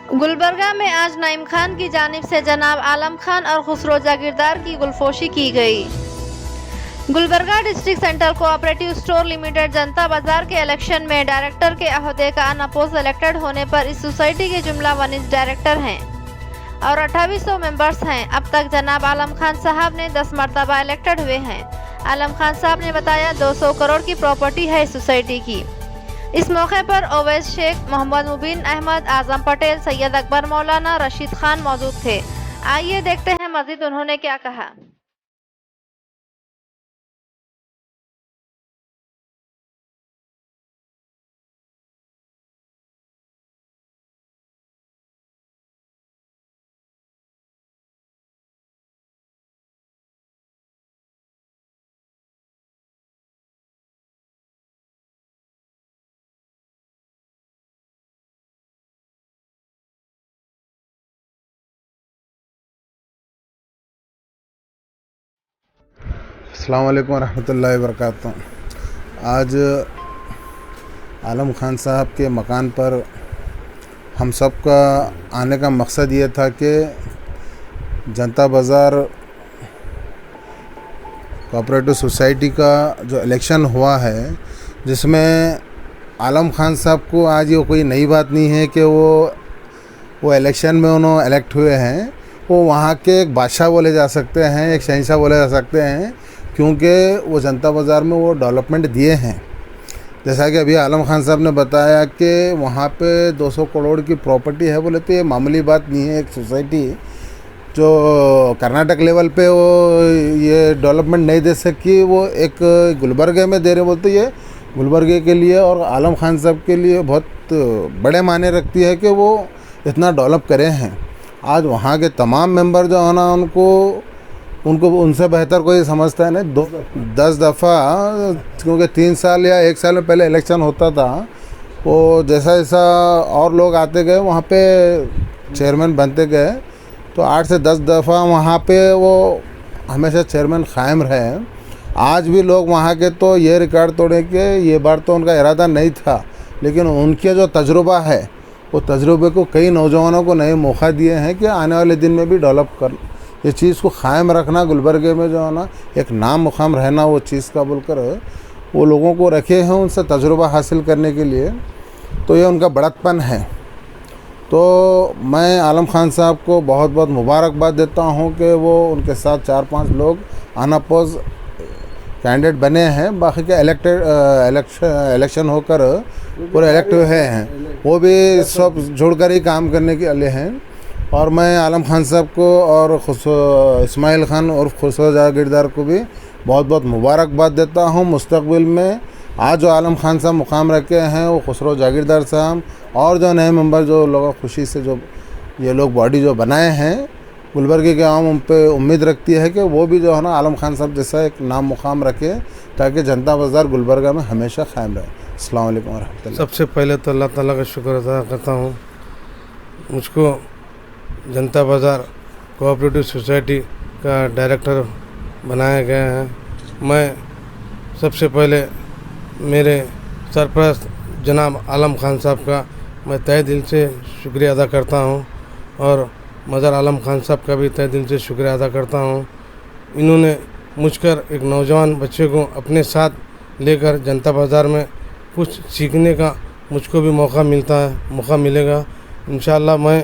गुलबर्गा में आज नईम खान की जानिब से जनाब आलम खान और खुसरो जागीरदार की गुलफोशी की गई। Gulbarga district central cooperative store limited जनता बाजार के इलेक्शन में डायरेक्टर के अहदे का अनअपोज इलेक्टेड होने पर इस सोसाइटी के जुमला 19 डायरेक्टर हैं और 2800 मेंबर्स हैं। अब तक जनाब आलम खान साहब ने 10 मरतबा इलेक्टेड हुए हैं। आलम खान साहब ने बताया 200 करोड़ की प्रॉपर्टी है इस सोसाइटी की। इस मौके पर ओवैस शेख, मोहम्मद मुबीन अहमद, आजम पटेल, सैयद अकबर मौलाना, रशीद खान मौजूद थे। आइए देखते हैं मजीद उन्होंने क्या कहा। अस्सलाम वालेकुम रहमतुल्लाहि वबरकातुहू। आज आलम खान साहब के मकान पर हम सब का आने का मकसद ये था कि जनता बाज़ार कोऑपरेटिव सोसाइटी का जो इलेक्शन हुआ है, जिसमें आलम खान साहब को आज ये कोई नई बात नहीं है कि वो इलेक्शन में उन्होंने इलेक्ट हुए हैं। वो वहाँ के एक बादशाह बोले जा सकते हैं, एक शहंशाह बोले जा सकते हैं, क्योंकि वो जनता बाज़ार में वो डेवलपमेंट दिए हैं। जैसा कि अभी आलम खान साहब ने बताया कि वहाँ पे 200 करोड़ की प्रॉपर्टी है, बोले तो ये मामूली बात नहीं है। एक सोसाइटी जो कर्नाटक लेवल पे वो ये डेवलपमेंट नहीं दे सकी, वो एक गुलबर्गे में दे रहे, बोलते ये गुलबर्गे के लिए और आलम खान साहब के लिए बहुत बड़े मायने रखती है कि वो इतना डेवलप करे हैं। आज वहाँ के तमाम मेंबर जो है ना, उनको उनसे बेहतर कोई समझता है नहीं। 10 दफ़ा, क्योंकि 3 साल या 1 साल में पहले इलेक्शन होता था, वो जैसा जैसा और लोग आते गए वहाँ पे चेयरमैन बनते गए, तो 8 से 10 दफ़ा वहाँ पे वो हमेशा चेयरमैन कायम रहे। आज भी लोग वहाँ के तो ये रिकॉर्ड तोड़े कि ये बार तो उनका इरादा नहीं था, लेकिन उनके जो तजुर्बा है, वो तजुर्बे को कई नौजवानों को नए मौका दिए हैं कि आने वाले दिन में भी डेवलप कर ये चीज़ को क़ायम रखना, गुलबर्गे में जो है ना एक नाम मुकाम रहना वो चीज़ का बोलकर वो लोगों को रखे हैं उनसे तजुर्बा हासिल करने के लिए। तो ये उनका बड़प्पन है। तो मैं आलम खान साहब को बहुत बहुत मुबारकबाद देता हूँ कि वो उनके साथ 4-5 लोग अनअपोज कैंडिडेट बने हैं। बाकी के इलेक्शन होकर पूरे इलेक्ट हुए हैं, वो भी सब जुड़कर ही काम करने के लिए हैं। और मैं आलम खान साहब को और इस्माइल खान और खुसरो जागीरदार को भी बहुत बहुत मुबारकबाद देता हूँ। मुस्तकबिल में आज जो आलम खान साहब मुकाम रखे हैं, वो खुसरो जागीरदार साहब और जो नए मेंबर जो लोग खुशी से जो ये लोग बॉडी जो बनाए हैं, गुलबर्गे के आवाम उन पर उम्मीद रखती है कि वो भी जो है ना आलम खान साहब जैसा एक नाम मुकाम रखे, ताकि जनता बाज़ार गुलबर्गा में हमेशा कायम रहे। अस्सलाम वालेकुम रहमतुल्लाह। सबसे पहले तो अल्लाह ताला का शुक्र अदा करता हूँ, मुझको जनता बाज़ार कोऑपरेटिव सोसाइटी का डायरेक्टर बनाया गया है। मैं सबसे पहले मेरे सरपरस्त जनाब आलम खान साहब का मैं तहे दिल से शुक्रिया अदा करता हूँ और मज़र आलम खान साहब का भी तहे दिल से शुक्रिया अदा करता हूँ। इन्होंने मुझकर एक नौजवान बच्चे को अपने साथ लेकर जनता बाज़ार में कुछ सीखने का मुझको भी मौका मिलेगा। इंशाअल्लाह मैं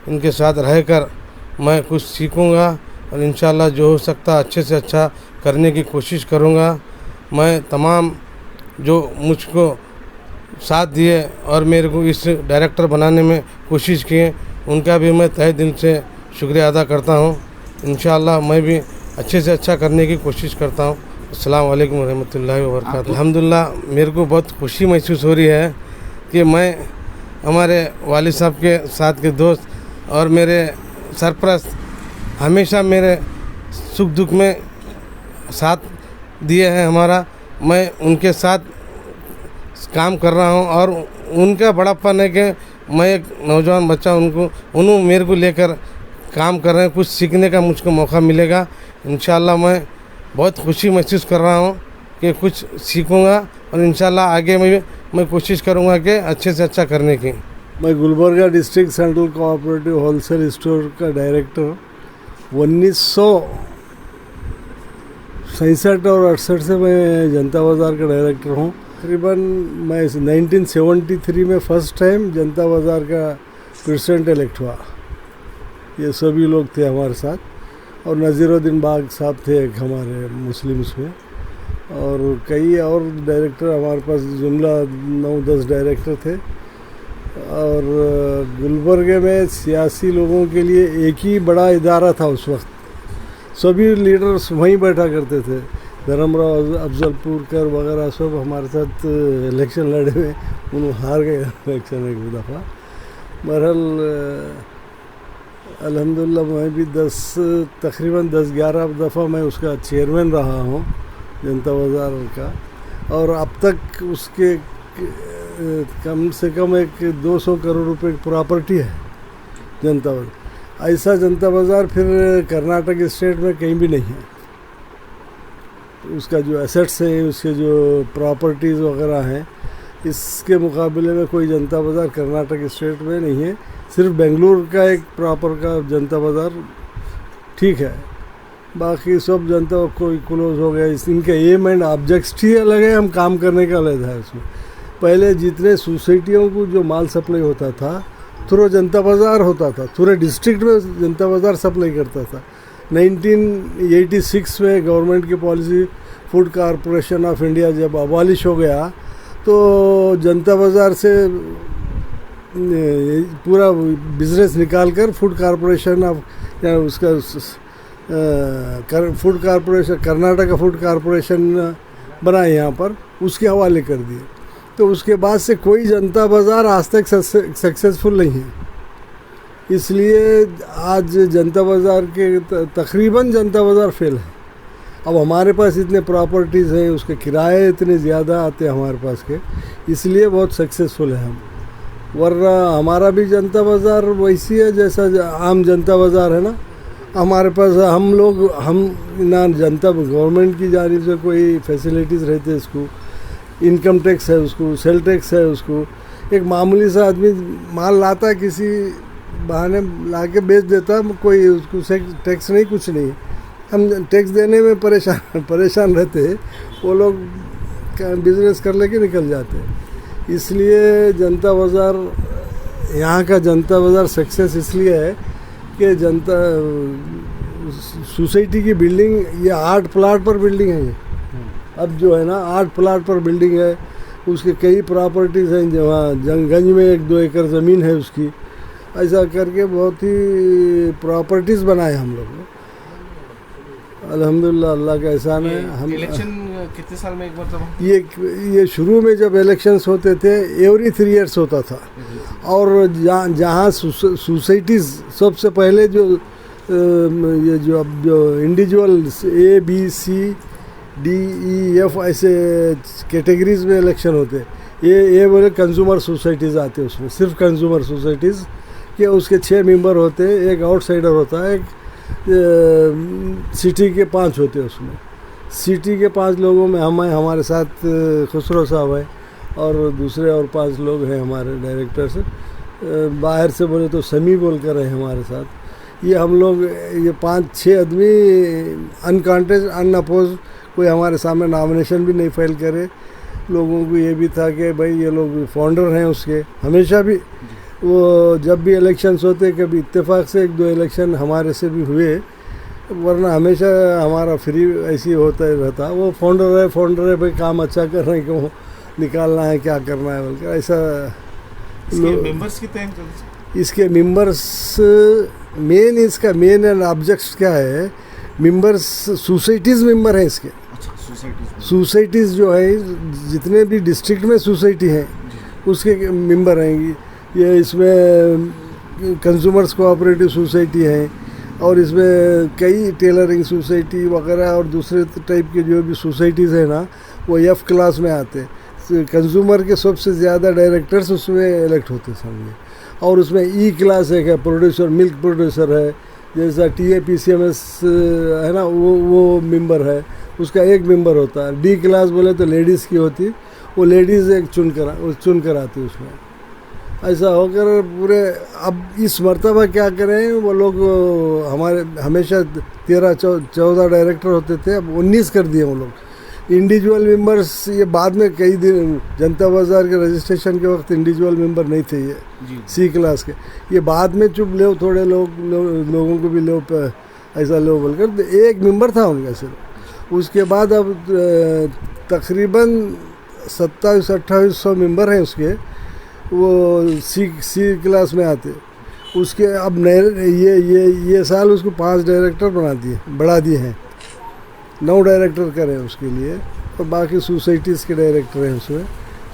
इनके साथ रहकर मैं कुछ सीखूंगा और इंशाअल्लाह जो हो सकता अच्छे से अच्छा करने की कोशिश करूंगा। मैं तमाम जो मुझको साथ दिए और मेरे को इस डायरेक्टर बनाने में कोशिश किए, उनका भी मैं तहे दिल से शुक्रिया अदा करता हूं। इंशाअल्लाह मैं भी अच्छे से अच्छा करने की कोशिश करता हूं। अस्सलाम वालेकुम रहमतुल्लाहि व बरकातहू। अल्हम्दुलिल्लाह मेरे को बहुत खुशी महसूस हो रही है कि मैं हमारे वालिद साहब के साथ के दोस्त और मेरे सरपरस्त हमेशा मेरे सुख दुख में साथ दिए हैं हमारा। मैं उनके साथ काम कर रहा हूं और उनका बड़ापन है कि मैं एक नौजवान बच्चा उन्होंने मेरे को लेकर काम कर रहे हैं। कुछ सीखने का मुझको मौका मिलेगा। इंशाअल्लाह मैं बहुत खुशी महसूस कर रहा हूं कि कुछ सीखूंगा और इंशाअल्लाह आगे मैं कोशिश करूंगा कि अच्छे से अच्छा करने की। मैं Gulbarga district central cooperative wholesale store का डायरेक्टर 1967 और 68 से मैं जनता बाज़ार का डायरेक्टर हूँ। तकरीबन मैं 1973 में फ़र्स्ट टाइम जनता बाज़ार का प्रेसिडेंट इलेक्ट हुआ। ये सभी लोग थे हमारे साथ, और नज़ीरुद्दीन बाग साहब थे एक हमारे मुस्लिम्स में, और कई और डायरेक्टर हमारे पास जुमला 9-10 डायरेक्टर थे। और गुलबर्गे में सियासी लोगों के लिए एक ही बड़ा इदारा था उस वक्त, सभी लीडर्स वहीं बैठा करते थे। धर्मराव अफजलपुरकर वगैरह सब हमारे साथ इलेक्शन लड़े हुए, उन्होंने हार गए इलेक्शन एक दफ़ा। बहरहाल अल्हम्दुलिल्लाह मैं भी तकरीबन 10-11 दफ़ा मैं उसका चेयरमैन रहा हूँ जनता बाज़ार का, और अब तक उसके कम से कम एक 200 करोड़ रुपए की प्रॉपर्टी है जनता बाज़ार। ऐसा जनता बाज़ार फिर कर्नाटक स्टेट में कहीं भी नहीं है। उसका जो एसेट्स है, उसके जो प्रॉपर्टीज़ वगैरह हैं, इसके मुकाबले में कोई जनता बाज़ार कर्नाटक स्टेट में नहीं है। सिर्फ बेंगलुरु का एक प्रॉपर का जनता बाज़ार ठीक है, बाकी सब जनता कोई क्लोज हो गया। इनका एम एंड ऑब्जेक्ट्स ही अलग है, हम काम करने का अलग है। उसमें पहले जितने सोसाइटियों को जो माल सप्लाई होता था थ्रू जनता बाज़ार होता था, पूरे डिस्ट्रिक्ट में जनता बाज़ार सप्लाई करता था। 1986 में गवर्नमेंट की policy food corporation of India जब अबॉलिश हो गया, तो जनता बाज़ार से पूरा बिज़नेस निकाल कर फूड कॉरपोरेशन ऑफ उसका फूड कॉरपोरेशन, कर्नाटक का फूड कॉरपोरेशन बनाए यहाँ पर, उसके हवाले कर दिए। तो उसके बाद से कोई जनता बाज़ार आज तक सक्सेसफुल नहीं है। इसलिए आज जनता बाज़ार के तकरीबन जनता बाज़ार फेल है। अब हमारे पास इतने प्रॉपर्टीज़ हैं, उसके किराए इतने ज़्यादा आते हैं हमारे पास के, इसलिए बहुत सक्सेसफुल है हम। वरना हमारा भी जनता बाज़ार वैसी है जैसा आम जनता बाज़ार है ना। हमारे पास हम ना जनता गवर्नमेंट की जानिब से कोई फैसिलिटीज़ रहती है, उसको इनकम टैक्स है, उसको सेल टैक्स है, उसको एक मामूली सा आदमी माल लाता है, किसी बहाने ला के बेच देता, कोई उसको टैक्स नहीं, कुछ नहीं। हम टैक्स देने में परेशान रहते हैं, वो लोग बिज़नेस कर लेके निकल जाते हैं। इसलिए जनता बाज़ार, यहाँ का जनता बाज़ार सक्सेस इसलिए है कि जनता सोसाइटी की बिल्डिंग, ये 8 प्लाट पर बिल्डिंग है। ये अब जो है ना 8 प्लाट पर बिल्डिंग है, उसके कई प्रॉपर्टीज़ हैं, जहाँ जंगगंज में 1-2 एकड़ ज़मीन है उसकी। ऐसा करके बहुत ही प्रॉपर्टीज़ बनाए हम लोग। अल्हम्दुलिल्लाह अल्लाह का एहसान है। हम इलेक्शन कितने साल में एक बार? ये शुरू में जब इलेक्शंस होते थे एवरी 3 ईयर्स होता था, और जहाँ सोसाइटीज़ सबसे पहले जो ये जो इंडिविजुअल ABCDEF ऐसे कैटेगरीज़ में इलेक्शन होते, ये बोले कंज्यूमर सोसाइटीज़ आते हैं उसमें, सिर्फ कंज्यूमर सोसाइटीज़ के उसके 6 मेंबर होते, एक आउटसाइडर होता है, एक सिटी के 5 होते हैं उसमें। सिटी के 5 लोगों में हमारे साथ खुसरो साहब है, और दूसरे और 5 लोग हैं हमारे डायरेक्टर्स। बाहर से बोले तो समी बोल कर है हमारे साथ। ये हम लोग ये 5-6 आदमी अनकॉन्टेस्ट अनअपोज, कोई हमारे सामने नॉमिनेशन भी नहीं फाइल करे। लोगों को ये भी था कि भाई ये लोग फाउंडर हैं उसके, हमेशा भी वो जब भी इलेक्शंस होते, कभी इत्तेफाक से 1-2 इलेक्शन हमारे से भी हुए, वरना हमेशा हमारा फ्री ऐसे ही होता ही रहता। वो फाउंडर है भाई, काम अच्छा कर रहे हैं, क्यों निकालना है, क्या करना है बोलकर ऐसा। मेंबर्स कितने हैं? इसके मेंबर्स इसका मेन एंड ऑब्जेक्ट्स क्या है, मेंबर्स सोसाइटीज़ मेंबर हैं इसके। सोसाइटीज़ जो है जितने भी डिस्ट्रिक्ट में सोसाइटी हैं उसके मेंबर हैं। ये इसमें कंज्यूमर्स कोऑपरेटिव सोसाइटी है, और इसमें कई टेलरिंग सोसाइटी वगैरह और दूसरे टाइप के जो भी सोसाइटीज़ हैं ना, वो F क्लास में आते हैं। कंज्यूमर के सबसे ज़्यादा डायरेक्टर्स उसमें इलेक्ट होते समझिए। और उसमें E क्लास है, प्रोड्यूसर, मिल्क प्रोड्यूसर है, जैसा TAPCMS है ना, वो मेंबर है, उसका एक मेंबर होता है। D क्लास बोले तो लेडीज़ की होती, वो लेडीज़ एक चुन कर आती उसमें। ऐसा होकर पूरे अब इस मर्तबा क्या करें, वो लोग हमारे हमेशा 13-14 डायरेक्टर होते थे, अब 19 कर दिए वो लोग। इंडिविजुअल मेंबर्स ये बाद में कई दिन जनता बाज़ार के रजिस्ट्रेशन के वक्त इंडिविजुअल मेंबर नहीं थे ये सी क्लास के, ये बाद में चुप लो थोड़े लोगों को भी लो ऐसा लो बोलकर एक मेंबर था उनका सिर्फ। उसके बाद अब तकरीबन 2700-2800 मेंबर हैं उसके, वो सी क्लास में आते। उसके अब नए ये साल उसको 5 डायरेक्टर बढ़ा दिए हैं, 9 डायरेक्टर करें उसके लिए, और बाकी सोसाइटीज़ के डायरेक्टर हैं उसमें।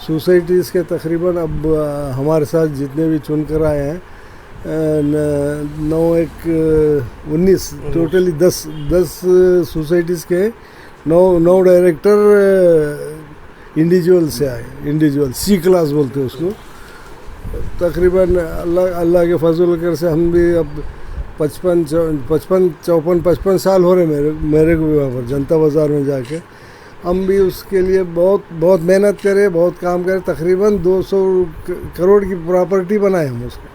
सोसाइटीज़ के तकरीबन अब हमारे साथ जितने भी चुन कर आए हैं 19 टोटली 10 सोसाइटीज़ के 9 डायरेक्टर इंडिविजुअल से आए, इंडिविजुअल सी क्लास बोलते हैं उसको। तकरीबन अल्लाह के फजल कर से हम भी अब 55 साल हो रहे मेरे को भी वहाँ पर जनता बाज़ार में जाके, हम भी उसके लिए बहुत मेहनत करें, बहुत काम करें। तकरीबन 200 करोड़ की प्रॉपर्टी बनाए हम उसको,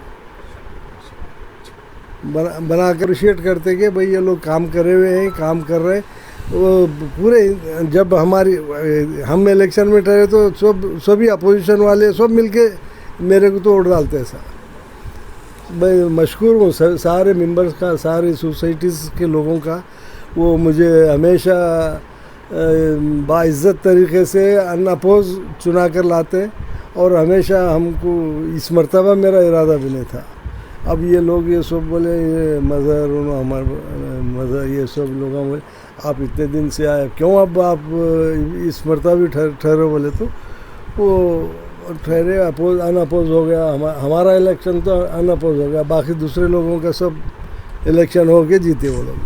बना कर अप्रिशिएट करते कि भाई ये लोग काम करे हुए हैं, काम कर रहे हैं। वो पूरे जब हम इलेक्शन में ठहरे तो सभी अपोजिशन वाले सब मिलके मेरे को तो वोट डालते हैं। ऐसा मैं मशहूर हूँ सारे मेंबर्स का, सारे सोसाइटीज़ के लोगों का। वो मुझे हमेशा बाइज़्ज़त तरीके से अनअपोज चुना कर लाते, और हमेशा हमको इस मर्तबा मेरा इरादा भी नहीं था। अब ये लोग ये सब बोले ये मज़हर मज़हर ये सब लोग बोले आप इतने दिन से आए क्यों, अब आप इस मर्तबा भी ठहरो बोले, तो वो ठहरे। अनअपोज हो गया, हमारा इलेक्शन तो अनअपोज हो गया, बाकी दूसरे लोगों का सब इलेक्शन हो के जीते वो लोग।